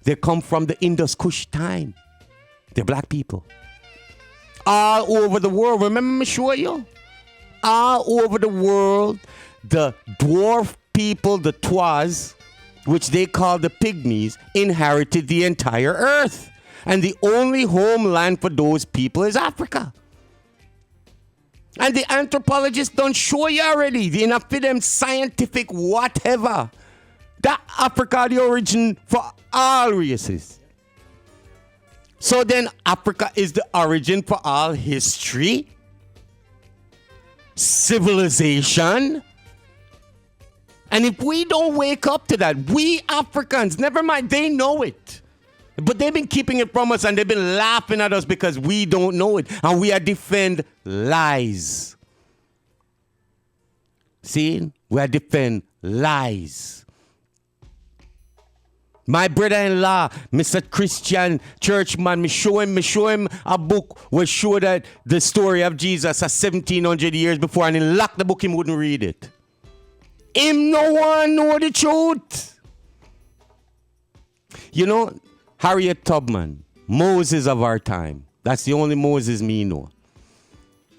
They come from the Indus Kush time. They're black people. All over the world. Remember me show you? All over the world, the dwarf people, the Twas, which they call the Pygmies, inherited the entire earth. And the only homeland for those people is Africa. And the anthropologists don't show you already. They enough for them scientific whatever. That Africa the origin for all races. So then Africa is the origin for all history, civilization. And if we don't wake up to that, we Africans, never mind, they know it. But they've been keeping it from us and they've been laughing at us because we don't know it. And we are defend lies. See? We are defend lies. My brother-in-law, Mr. Christian Churchman, me show him a book which show that the story of Jesus 1700 years before, and he locked the book, he wouldn't read it. Him no one know the truth. You know, Harriet Tubman, Moses of our time. That's the only Moses me know.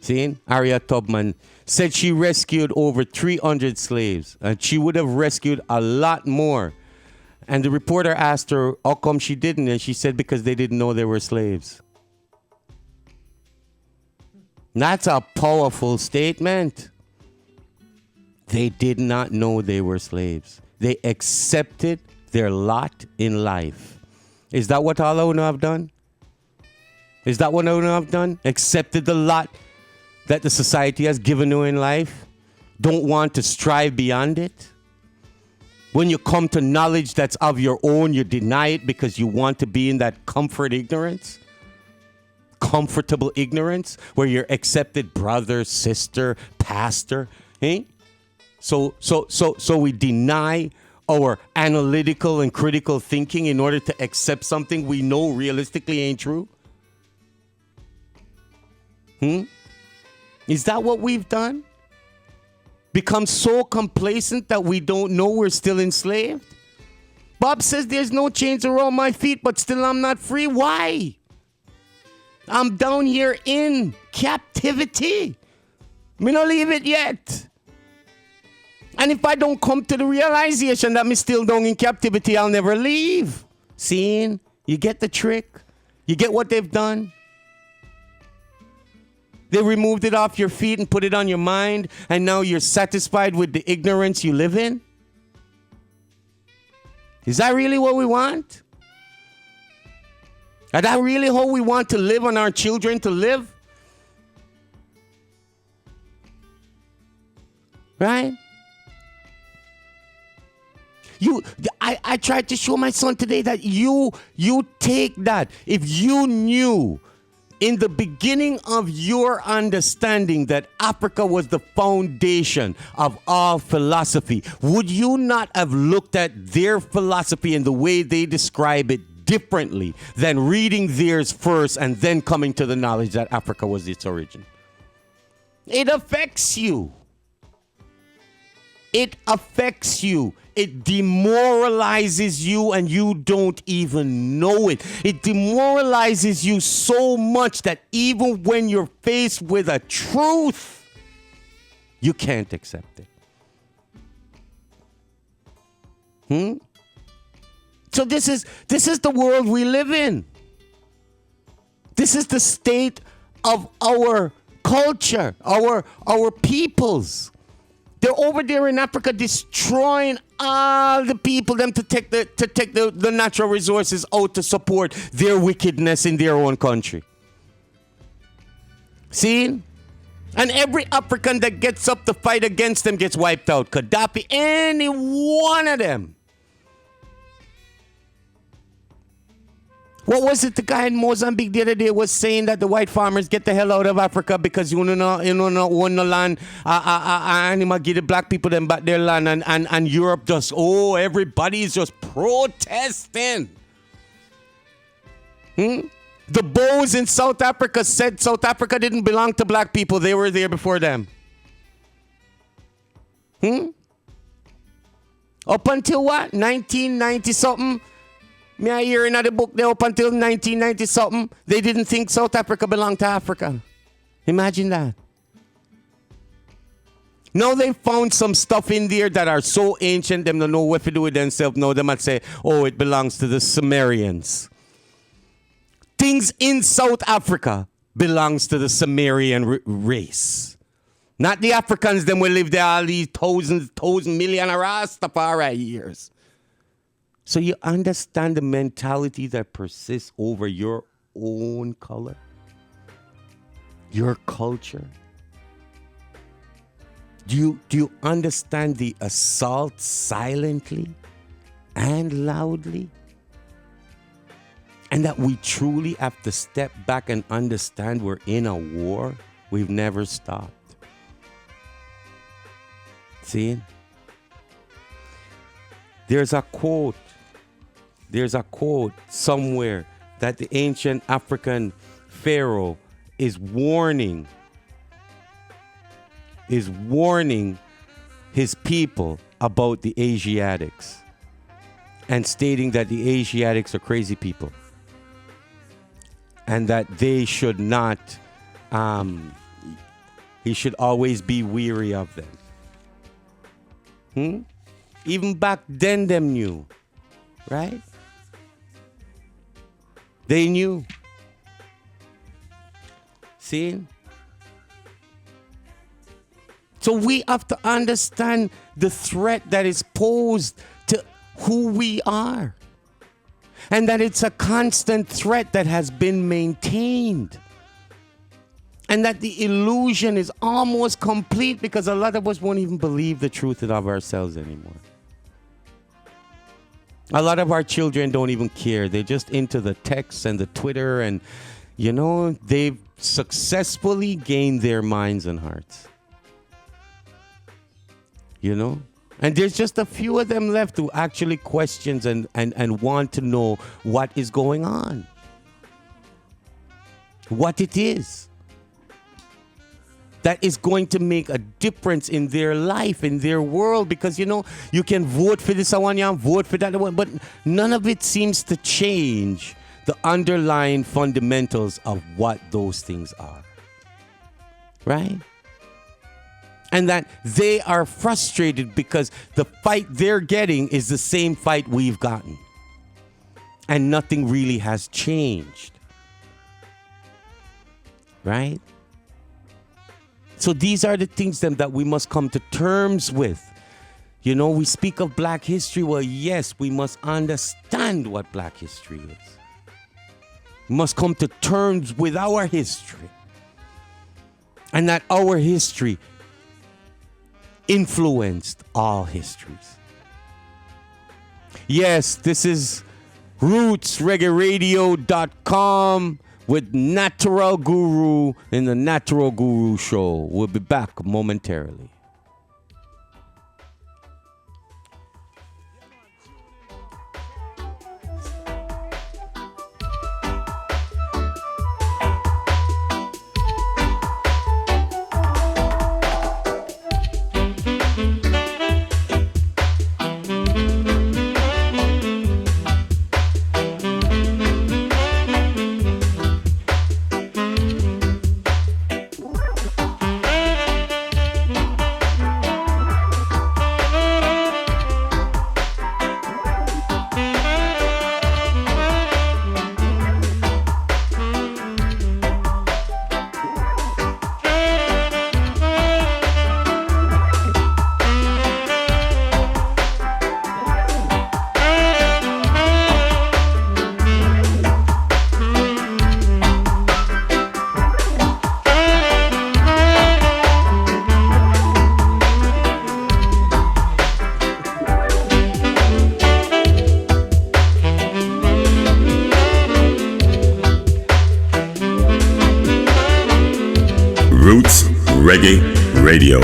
See, Harriet Tubman said she rescued over 300 slaves, and she would have rescued a lot more. And the reporter asked her, how come she didn't? And she said, because they didn't know they were slaves. That's a powerful statement. They did not know they were slaves. They accepted their lot in life. Is that what all of them have done? Is that what all of them have done? Accepted the lot that the society has given you in life? Don't want to strive beyond it? When you come to knowledge that's of your own, you deny it because you want to be in that comfortable ignorance, where you're accepted brother, sister, pastor. Eh? So we deny our analytical and critical thinking in order to accept something we know realistically ain't true. Is that what we've done? Become so complacent that we don't know we're still enslaved? Bob says there's no chains around my feet, but still I'm not free. Why? I'm down here in captivity. Me not leave it yet. And if I don't come to the realization that me still down in captivity, I'll never leave. Seeing? You get the trick? You get what they've done? They removed it off your feet and put it on your mind, and now you're satisfied with the ignorance you live in? Is that really what we want? Is that really how we want to live, and our children to live? Right? I tried to show my son today that you take that. If you knew in the beginning of your understanding that Africa was the foundation of all philosophy, would you not have looked at their philosophy and the way they describe it differently than reading theirs first and then coming to the knowledge that Africa was its origin? It affects you. It affects you. It demoralizes you and you don't even know it. It demoralizes you so much that even when you're faced with a truth, you can't accept it. So this is the world we live in. This is the state of our culture, our peoples. They're over there in Africa destroying all the people, them to take the natural resources out to support their wickedness in their own country. See? And every African that gets up to fight against them gets wiped out. Gaddafi, any one of them. What was it the guy in Mozambique the other day was saying that the white farmers get the hell out of Africa because you know own the land and give the black people them back their land and Europe just, everybody's just protesting. The Boers in South Africa said South Africa didn't belong to black people. They were there before them. Up until what? 1990 something? Me I hear in the book there up until 1990 something, they didn't think South Africa belonged to Africa. Imagine that. Now they found some stuff in there that are so ancient, them don't know what to do with themselves. Now they might say, oh, it belongs to the Sumerians. Things in South Africa belongs to the Sumerian race. Not the Africans, them will live there all these thousand million Rastafari years. So you understand the mentality that persists over your own color, your culture. Do you understand the assault silently and loudly? And that we truly have to step back and understand we're in a war we've never stopped. See? There's a quote somewhere that the ancient African pharaoh is warning his people about the Asiatics and stating that the Asiatics are crazy people and that they should not, he should always be weary of them. Even back then them knew, right? They knew. See? So we have to understand the threat that is posed to who we are. And that it's a constant threat that has been maintained. And that the illusion is almost complete because a lot of us won't even believe the truth of ourselves anymore. A lot of our children don't even care. They're just into the texts and the Twitter and, they've successfully gained their minds and hearts. And there's just a few of them left who actually questions and want to know what is going on. What it is. That is going to make a difference in their life, in their world. Because, you can vote for this one, you vote for that one. But none of it seems to change the underlying fundamentals of what those things are. Right? And that they are frustrated because the fight they're getting is the same fight we've gotten. And nothing really has changed. Right? So these are the things then that we must come to terms with. We speak of Black history. Well, yes, we must understand what Black history is. We must come to terms with our history. And that our history influenced all histories. Yes, this is rootsreggaeradio.com with Nattyral Guru in the Nattyral Guru Show. We'll be back momentarily. Roots Reggae Radio.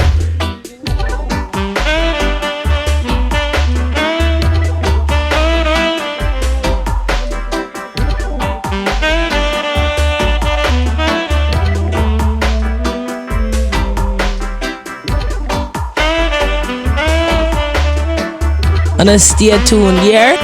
And stay tuned here